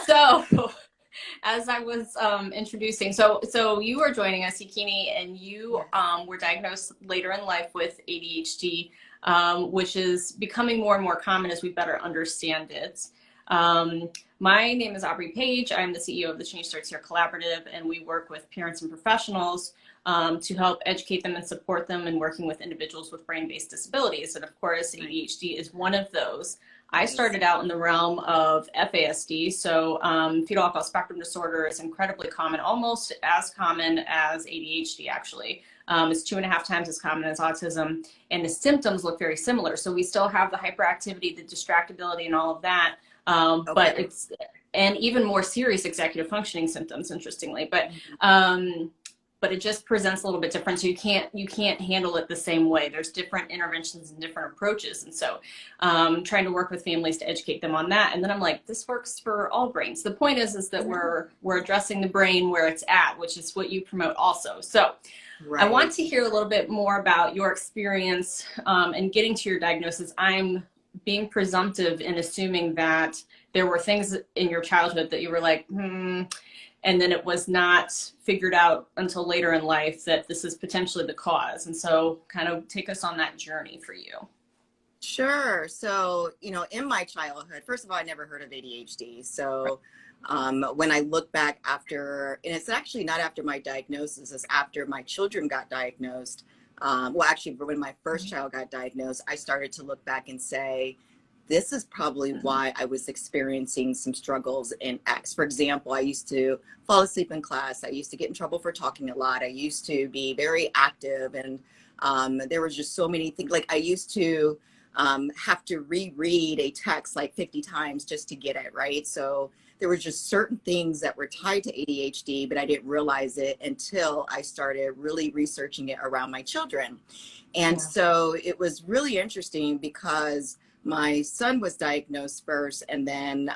So, as I was introducing, so you are joining us, Yukini, and you Yes. were diagnosed later in life with ADHD, which is becoming more and more common as we better understand it. Um, my name is Aubrey Page. I'm the CEO of the Change Starts Here Collaborative, and we work with parents and professionals to help educate them and support them in working with individuals with brain-based disabilities. And of course, Right. ADHD is one of those. I Nice. started out in the realm of FASD, so fetal alcohol spectrum disorder is incredibly common, almost as common as ADHD actually. It's 2.5 times as common as autism, and the symptoms look very similar. So we still have the hyperactivity, the distractibility, and all of that, but Okay. it's and even more serious executive functioning symptoms, interestingly. Mhm. But it just presents a little bit different. So you can't handle it the same way. There's different interventions and different approaches, and so trying to work with families to educate them on that. And then I'm like, this works for all brains. The point is that Yeah. we're addressing the brain where it's at, which is what you promote also. So I want Right. to hear a little bit more about your experience and getting to your diagnosis. I'm being presumptive in assuming that there were things in your childhood that you were like, and then it was not figured out until later in life that this is potentially the cause. And so kind of take us on that journey for you. Sure. So, in my childhood, first of all, I never heard of ADHD. So, when I look back after, and it's actually not after my diagnosis, it's after my children got diagnosed. Well, actually, when my first child got diagnosed, I started to look back and say, this is probably why I was experiencing some struggles in X. For example, I used to fall asleep in class. I used to get in trouble for talking a lot. I used to be very active, and there was just so many things. Like I used to have to reread a text like 50 times just to get it right. So there were just certain things that were tied to ADHD, but I didn't realize it until I started really researching it around my children. And Yeah. so it was really interesting because my son was diagnosed first, and then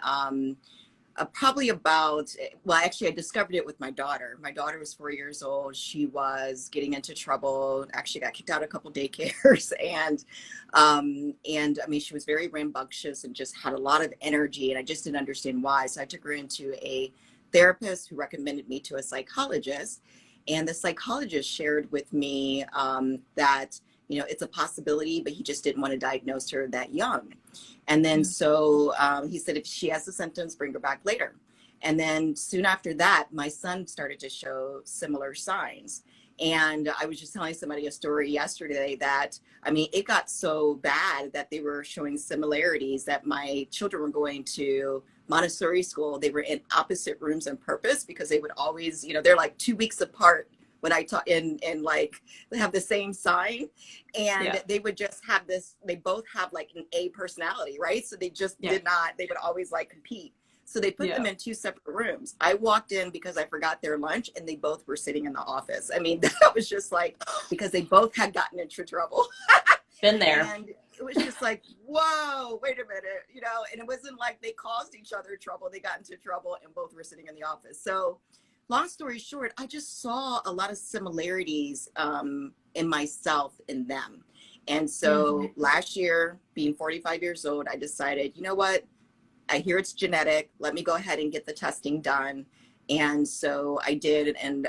probably about, well, actually I discovered it with my daughter. My daughter was 4 years old. She was getting into trouble, actually got kicked out of a couple daycares, and I mean, she was very rambunctious and just had a lot of energy, and I just didn't understand why. So I took her into a therapist who recommended me to a psychologist, and the psychologist shared with me that it's a possibility, but he just didn't want to diagnose her that young. And then so he said, if she has the symptoms, bring her back later. And then soon after that, my son started to show similar signs. And I was just telling somebody a story yesterday that, I mean, it got so bad that they were showing similarities, that my children were going to Montessori school. They were in opposite rooms on purpose because they would always, they're like 2 weeks apart when I taught in like, they have the same sign, Yeah. and they would just have this, they both have like an A personality, right? So they just Yeah. did not, they would always like compete. So they put them Yeah. in two separate rooms. I walked in because I forgot their lunch, and they both were sitting in the office. I mean, that was just like, because they both had gotten into trouble. Been there. And it was just like, whoa, wait a minute, and it wasn't like they caused each other trouble. They got into trouble and both were sitting in the office. So long story short, I just saw a lot of similarities in myself in them. And Mm-hmm. so last year, being 45 years old, I decided, you know what? I hear it's genetic. Let me go ahead and get the testing done. And so I did. And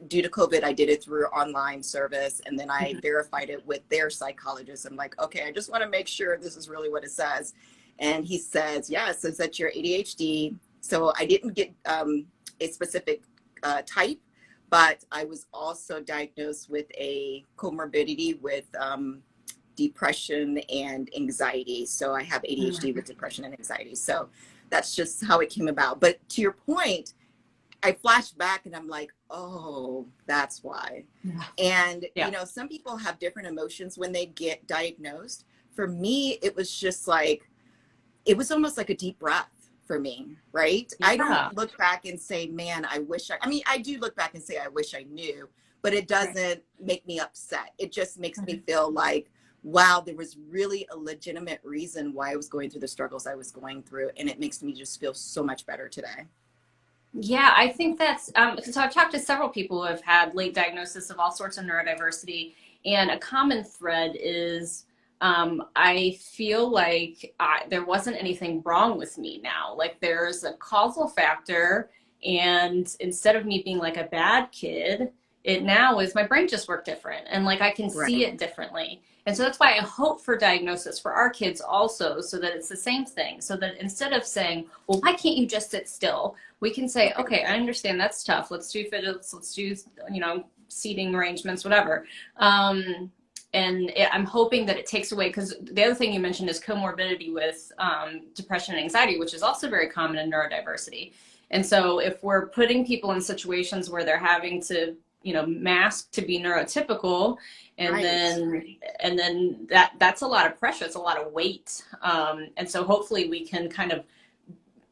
due to COVID, I did it through online service. And then I verified it with their psychologist. I'm like, okay, I just want to make sure this is really what it says. And he says, yeah, it says that you're ADHD. So I didn't get a specific type, but I was also diagnosed with a comorbidity with depression and anxiety. So I have ADHD with depression and anxiety. So that's just how it came about. But to your point, I flashed back and I'm like, oh, that's why. Yeah. And, Yeah. some people have different emotions when they get diagnosed. For me, it was just like, it was almost like a deep breath for me, right? I don't Yeah. look back and say, man, I mean, I do look back and say, I wish I knew, but it Right. doesn't make me upset. It just makes me Mhm. feel like, wow, there was really a legitimate reason why I was going through the struggles I was going through. And it makes me just feel so much better today. Yeah, I think that's so I've talked to several people who have had late diagnosis of all sorts of neurodiversity, and a common thread is I feel like there wasn't anything wrong with me now. Like there's a causal factor, and instead of me being like a bad kid, it now is my brain just worked different, and like I can see Right. it differently. And so that's why I hope for diagnosis for our kids also, so that it's the same thing. So that instead of saying, well, why can't you just sit still? We can say, Right. okay, I understand that's tough. Let's do fidgets. Let's do, seating arrangements, whatever. And I'm hoping that it takes away, because the other thing you mentioned is comorbidity with depression and anxiety, which is also very common in neurodiversity. And so if we're putting people in situations where they're having to, mask to be neurotypical, and Right. then that's a lot of pressure, it's a lot of weight. And so hopefully we can kind of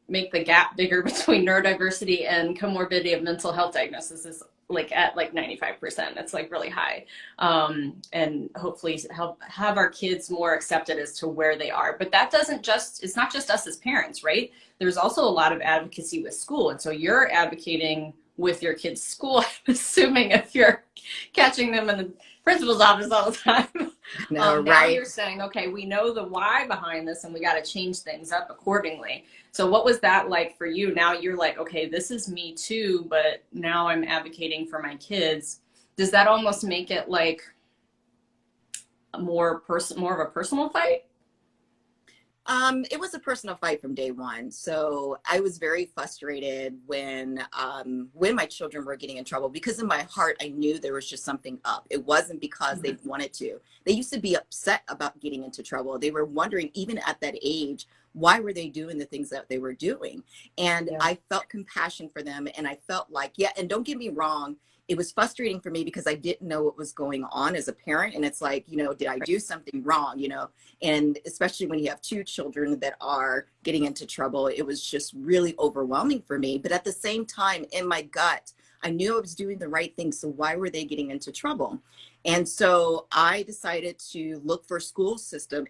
make the gap bigger between neurodiversity and comorbidity of mental health diagnosis is like at like 95%. It's like really high. And hopefully help have our kids more accepted as to where they are. But that it's not just us as parents, right? There's also a lot of advocacy with school. And so you're advocating with your kids' school, I'm assuming, if you're catching them in the principal's office all the time. No, Now right. you're saying, okay, we know the why behind this and we got to change things up accordingly. So what was that like for you? Now you're like, okay, this is me too, but now I'm advocating for my kids. Does that almost make it like more of a personal fight? It was a personal fight from day one. So I was very frustrated when my children were getting in trouble, because in my heart, I knew there was just something up. It wasn't because they wanted to. They used to be upset about getting into trouble. They were wondering, even at that age, why were they doing the things that they were doing? And Yeah. I felt compassion for them. And I felt like, yeah, and don't get me wrong, it was frustrating for me because I didn't know what was going on as a parent. And it's like, did I do something wrong? And especially when you have two children that are getting into trouble, it was just really overwhelming for me. But at the same time, in my gut, I knew I was doing the right thing. So why were they getting into trouble? And so I decided to look for a school system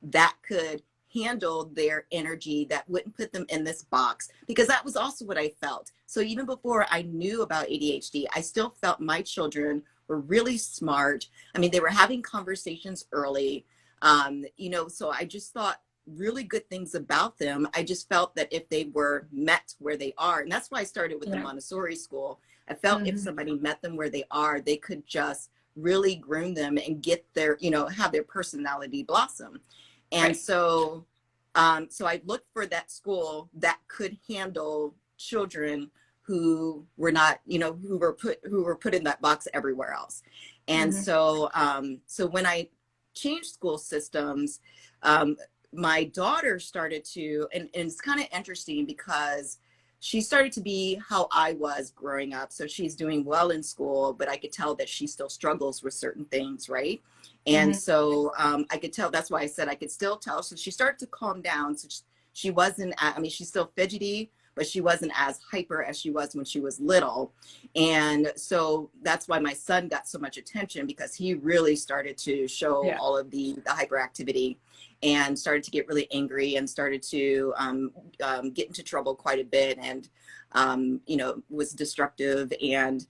that could handle their energy, that wouldn't put them in this box, because that was also what I felt. So even before I knew about ADHD, I still felt my children were really smart. I mean, they were having conversations early, so I just thought really good things about them. I just felt that if they were met where they are, and that's why I started with the Yeah. Montessori school, I felt if somebody met them where they are, they could just really groom them and get their, have their personality blossom. And Right. so I looked for that school that could handle children who were not, who were put in that box everywhere else. And so when I changed school systems, my daughter started to, and it's kind of interesting because she started to be how I was growing up. So she's doing well in school, but I could tell that she still struggles with certain things, right? And so I could tell, that's why I said I could still tell. So she started to calm down. So she wasn't, I mean, she's still fidgety, but she wasn't as hyper as she was when she was little. And so that's why my son got so much attention, because he really started to show Yeah. all of the hyperactivity, and started to get really angry, and started to get into trouble quite a bit, and was destructive. And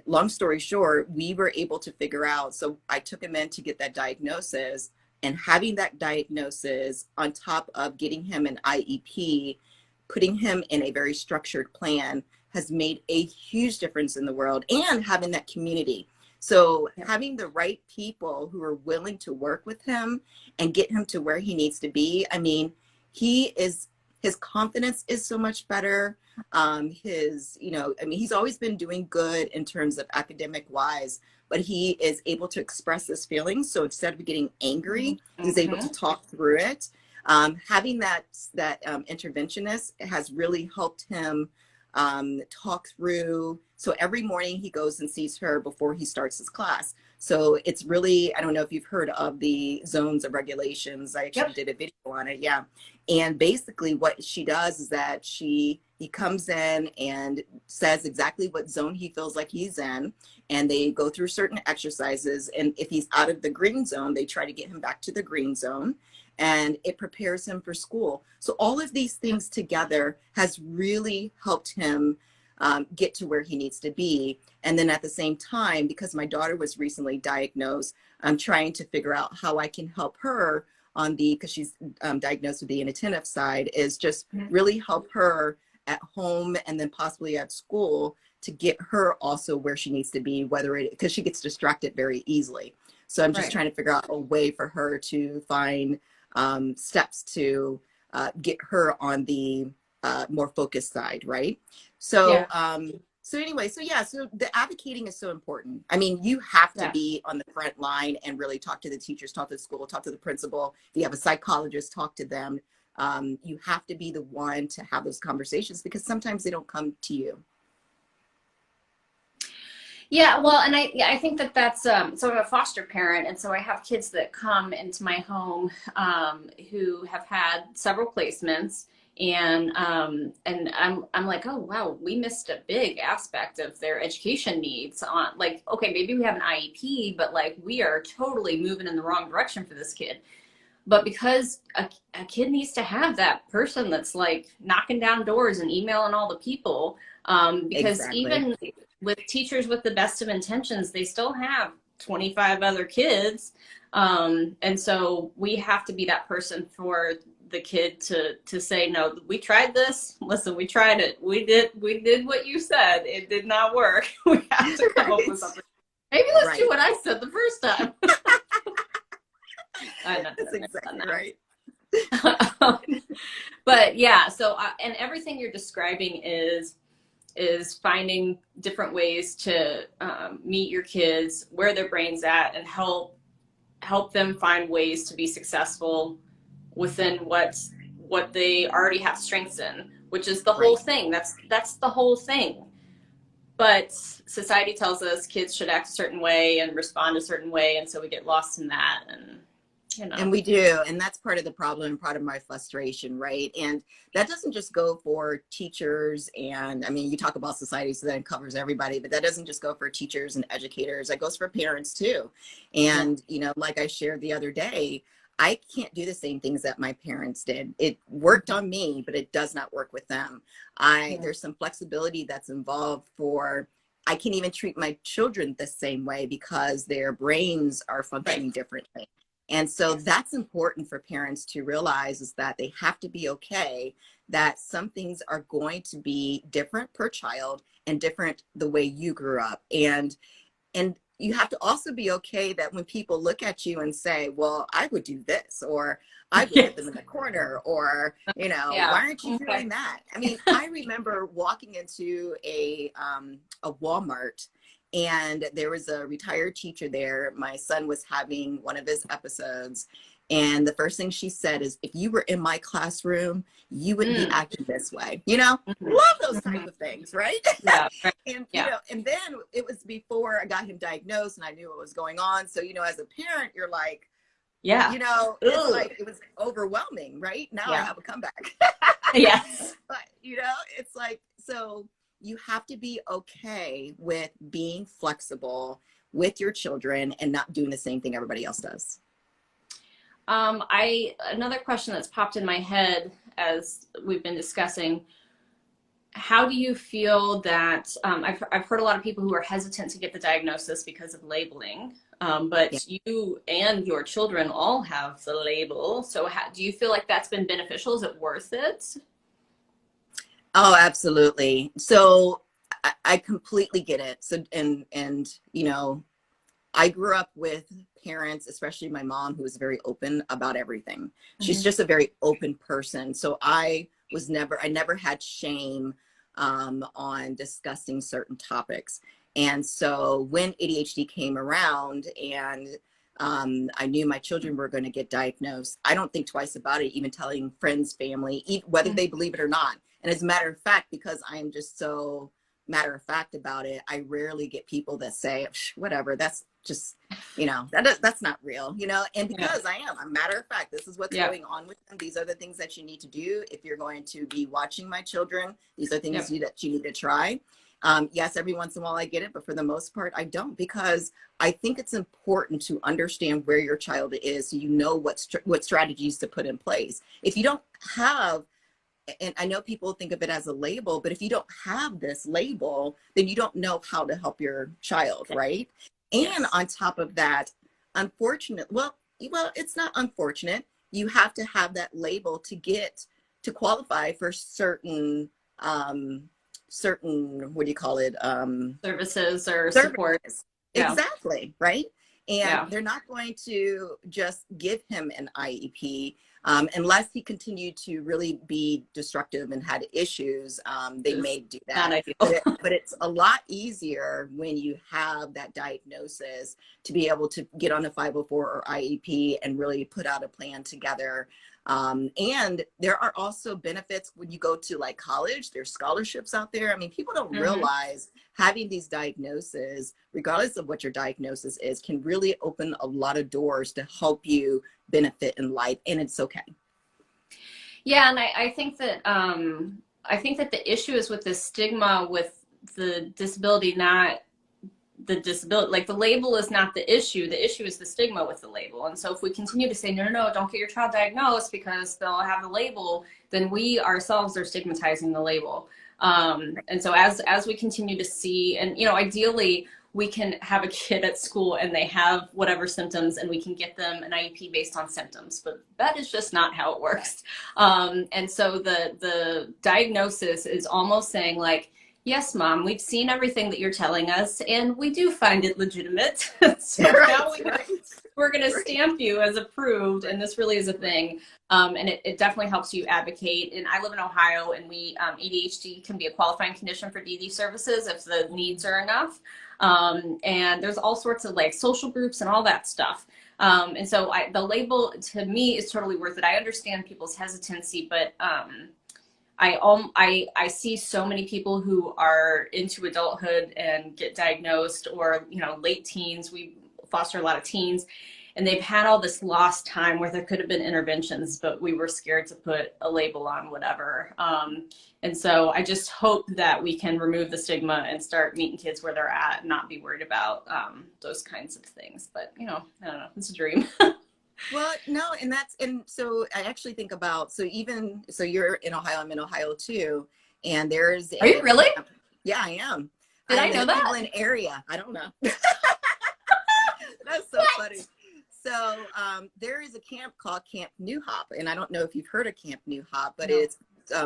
long story short, we were able to figure out, so I took him in to get that diagnosis, and having that diagnosis on top of getting him an IEP, putting him in a very structured plan, has made a huge difference in the world. And having that community. So having the right people who are willing to work with him and get him to where he needs to be. I mean, his confidence is so much better. He's always been doing good in terms of academic wise, but he is able to express his feelings. So instead of getting angry, he's able to talk through it. Having that interventionist has really helped him talk through. So every morning he goes and sees her before he starts his class. So it's really, I don't know if you've heard of the zones of regulations. I actually did a video on it. Yeah. And basically what she does is that he comes in and says exactly what zone he feels like he's in. And they go through certain exercises. And if he's out of the green zone, they try to get him back to the green zone. And it prepares him for school. So all of these things together has really helped him get to where he needs to be. And then at the same time, because my daughter was recently diagnosed, I'm trying to figure out how I can help her on the, because she's diagnosed with the inattentive side, is just really help her at home and then possibly at school to get her also where she needs to be, whether it, because she gets distracted very easily. So I'm just trying to figure out a way for her to find steps to get her on the more focused side, right? So, so anyway, so yeah, so the advocating is so important. I mean, you have to be on the front line and really talk to the teachers, talk to the school, talk to the principal. If you have a psychologist, talk to them. You have to be the one to have those conversations because sometimes they don't come to you. Yeah, well, and I think that that's, so I'm a foster parent, and so I have kids that come into my home who have had several placements, and I'm like, oh, wow, we missed a big aspect of their education needs on, like, okay, maybe we have an IEP, but like we are totally moving in the wrong direction for this kid. But because a kid needs to have that person that's like knocking down doors and emailing all the people, because even with teachers with the best of intentions, they still have 25 other kids. And so we have to be that person for the kid to say, no, we tried this. Listen, we tried it. We did what you said. It did not work. We have to come up with something. Maybe let's do what I said the first time. That's exactly right. But yeah, so and everything you're describing is finding different ways to meet your kids where their brain's at and help them find ways to be successful within what they already have strengths in, which is the whole thing. That's the whole thing. But society tells us kids should act a certain way and respond a certain way, and so we get lost in that. And you know. And we do. And that's part of the problem, part of my frustration, right? And that doesn't just go for teachers. And I mean, you talk about society, so that covers everybody, but that doesn't just go for teachers and educators. That goes for parents too. And, you know, like I shared the other day, I can't do the same things that my parents did. It worked on me, but it does not work with them. There's some flexibility that's involved for, I can't even treat my children the same way because their brains are functioning differently. And so that's important for parents to realize, is that they have to be okay that some things are going to be different per child and different the way you grew up. And you have to also be okay that when people look at you and say, well, I would do this, or I would put them in the corner, or, you know, why aren't you doing that? I mean, I remember walking into a Walmart, and there was a retired teacher there. My son was having one of his episodes. And the first thing she said is, if you were in my classroom, you wouldn't be acting this way. You know, love those type of things, right? And, you know, and then it was before I got him diagnosed and I knew what was going on. So, you know, as a parent, you're like, you know, it's like, it was overwhelming, right? Now I have a comeback. But, you know, it's like, so you have to be okay with being flexible with your children and not doing the same thing everybody else does. Another question that's popped in my head as we've been discussing, how do you feel that, I've heard a lot of people who are hesitant to get the diagnosis because of labeling, but you and your children all have the label. So do you feel like that's been beneficial? Is it worth it? Oh, absolutely. So I completely get it. So, and, you know, I grew up with parents, especially my mom, who was very open about everything. She's just a very open person. So I never had shame on discussing certain topics. And so when ADHD came around and I knew my children were going to get diagnosed, I don't think twice about it, even telling friends, family, whether they believe it or not. And as a matter of fact, because I am just so matter of fact about it, I rarely get people that say, whatever, that's just, you know, that's not real, you know. And because I'm matter of fact, this is what's going on with them. These are the things that you need to do if you're going to be watching my children. These are things that you need to try. Yes, every once in a while I get it, but for the most part, I don't, because I think it's important to understand where your child is so you know what strategies to put in place. If you don't have and I know people think of it as a label, but if you don't have this label, then you don't know how to help your child, right? And Yes. on top of that, unfortunate, well, it's not unfortunate. You have to have that label to get to qualify for certain, what do you call it? Services or support. Services. Yeah. Exactly, right? And Yeah. they're not going to just give him an IEP unless he continued to really be destructive and had issues. They Is may do not that. ideal. But it's a lot easier when you have that diagnosis to be able to get on a 504 or IEP and really put out a plan together. And there are also benefits when you go to like college. There's scholarships out there. I mean, people don't Mm-hmm. realize having these diagnoses, regardless of what your diagnosis is, can really open a lot of doors to help you benefit in life, and it's okay. Yeah, and I think that the issue is with the stigma with the disability, not the disability. Like the label is not the issue. The issue is the stigma with the label. And so if we continue to say, no, no, no, don't get your child diagnosed because they'll have the label, then we ourselves are stigmatizing the label. And so as we continue to see, and you know, ideally we can have a kid at school and they have whatever symptoms and we can get them an IEP based on symptoms, but that is just not how it works. And so the diagnosis is almost saying like, yes, Mom, we've seen everything that you're telling us, and we do find it legitimate. So now we're going to stamp you as approved, and this really is a thing. And it definitely helps you advocate. And I live in Ohio, and we ADHD can be a qualifying condition for DD services if the needs are enough. And there's all sorts of like social groups and all that stuff. And so the label to me is totally worth it. I understand people's hesitancy, but I see so many people who are into adulthood and get diagnosed, or you know, late teens. We foster a lot of teens, and they've had all this lost time where there could have been interventions, but we were scared to put a label on whatever. And so I just hope that we can remove the stigma and start meeting kids where they're at, and not be worried about those kinds of things. But you know, I don't know, it's a dream. Well, no, and so I actually think about, so you're in Ohio, I'm in Ohio too, and there's Are you really? Yeah, I am. Did I'm I in know the that? Cleveland area. I don't know. That's so funny. So there is a camp called Camp New Hop, and I don't know if you've heard of Camp New Hop, but it's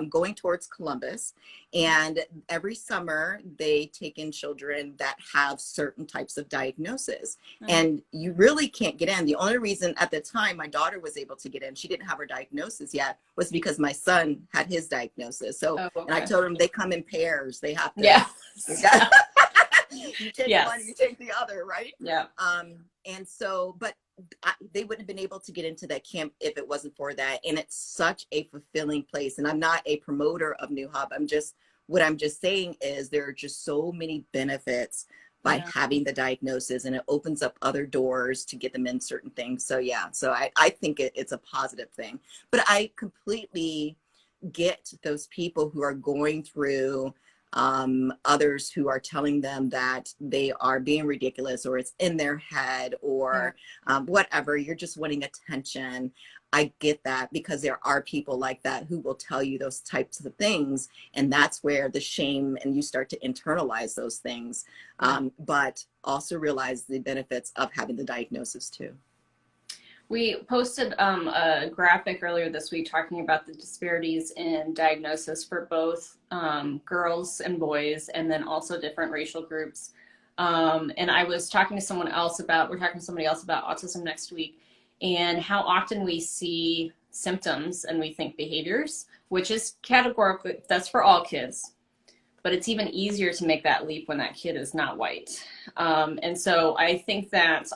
going towards Columbus. And every summer they take in children that have certain types of diagnosis. And you really can't get in. The only reason at the time my daughter was able to get in, she didn't have her diagnosis yet, was because my son had his diagnosis. So, and I told him they come in pairs. They have to. Yeah. You take one, you take the other, right? Yeah. And so, but they wouldn't have been able to get into that camp if it wasn't for that. And it's such a fulfilling place. And I'm not a promoter of New Hub. What I'm just saying is there are just so many benefits by having the diagnosis, and it opens up other doors to get them in certain things. So yeah, so I think it's a positive thing. But I completely get those people who are going through others who are telling them that they are being ridiculous, or it's in their head, or whatever, you're just wanting attention. I get that, because there are people like that who will tell you those types of things, and that's where the shame, and you start to internalize those things, but also realize the benefits of having the diagnosis too. We posted a graphic earlier this week talking about the disparities in diagnosis for both girls and boys, and then also different racial groups. And I was talking to someone else about, we're talking to somebody else about autism next week, and how often we see symptoms and we think behaviors, which is categorically, that's for all kids. But it's even easier to make that leap when that kid is not white. And so I think that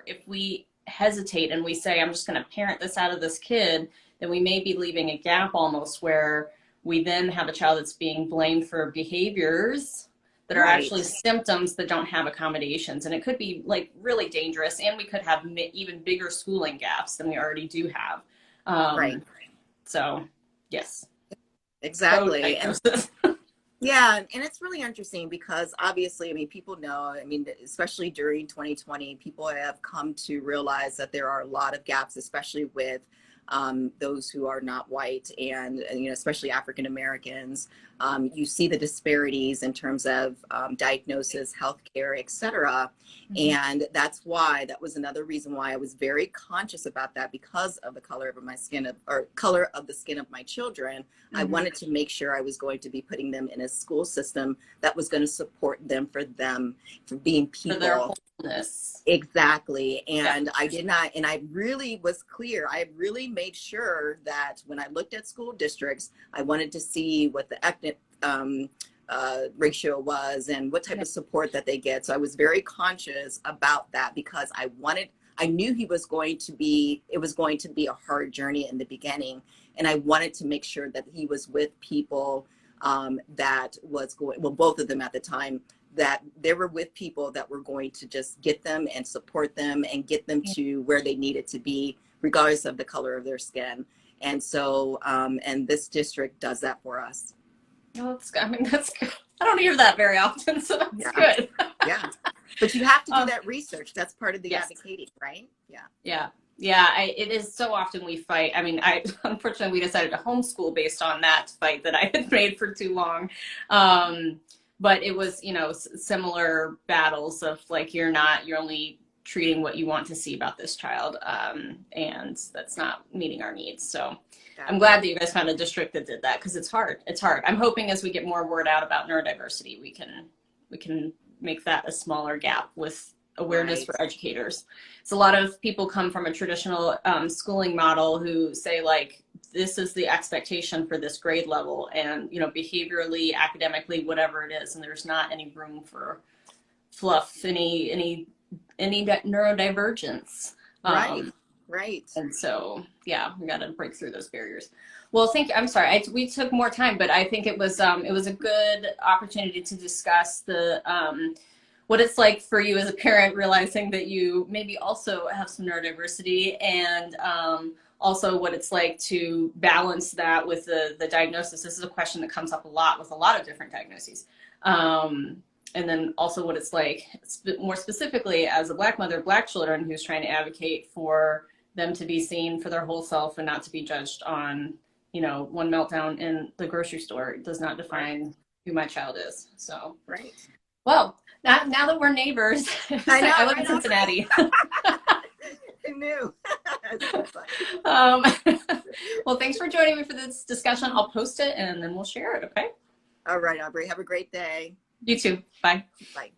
if we hesitate and we say, I'm just going to parent this out of this kid, then we may be leaving a gap almost where we then have a child that's being blamed for behaviors that are actually symptoms that don't have accommodations. And it could be like really dangerous, and we could have even bigger schooling gaps than we already do have. So yes. Exactly. Yeah, and it's really interesting because obviously, I mean, people know, I mean, especially during 2020, people have come to realize that there are a lot of gaps, especially with those who are not white, and you know, especially African Americans. You see the disparities in terms of diagnosis, healthcare, etc. And that's why, that was another reason why I was very conscious about that, because of the color of my skin, or color of the skin of my children. I wanted to make sure I was going to be putting them in a school system that was going to support them, for being people. For their wholeness. Exactly. And I did not, and I really was clear. I really made sure that when I looked at school districts, I wanted to see what the ethnic ratio was and what type of support that they get. So I was very conscious about that, because I knew it was going to be a hard journey in the beginning. And I wanted to make sure that he was with people that was going, well, both of them at the time, that they were with people that were going to just get them and support them and get them to where they needed to be, regardless of the color of their skin. And so, and this district does that for us. Oh, that's good. I mean, that's good. I don't hear that very often, so that's good. Yeah. But you have to do that research. That's part of the advocating, right? Yeah. It is so often we fight. I mean, unfortunately, we decided to homeschool based on that fight that I had made for too long. But it was, you know, similar battles of like, you're only treating what you want to see about this child. And that's not meeting our needs. So I'm glad that you guys found a district that did that, because it's hard. It's hard. I'm hoping as we get more word out about neurodiversity, we can make that a smaller gap with awareness for educators. So a lot of people come from a traditional schooling model who say, like, this is the expectation for this grade level, and, you know, behaviorally, academically, whatever it is, and there's not any room for fluff, any neurodivergence. Right. And so, yeah, we got to break through those barriers. Well, thank you. I'm sorry, we took more time, but I think it was a good opportunity to discuss the what it's like for you as a parent, realizing that you maybe also have some neurodiversity, and also what it's like to balance that with the diagnosis. This is a question that comes up a lot with a lot of different diagnoses. And then also what it's like, more specifically, as a Black mother, Black children, who's trying to advocate for them to be seen for their whole self and not to be judged on, you know, one meltdown in the grocery store does not define who my child is. So, well, now that we're neighbors, I live in Cincinnati. I knew. Well, thanks for joining me for this discussion. I'll post it and then we'll share it, okay? All right, Aubrey. Have a great day. You too. Bye. Bye.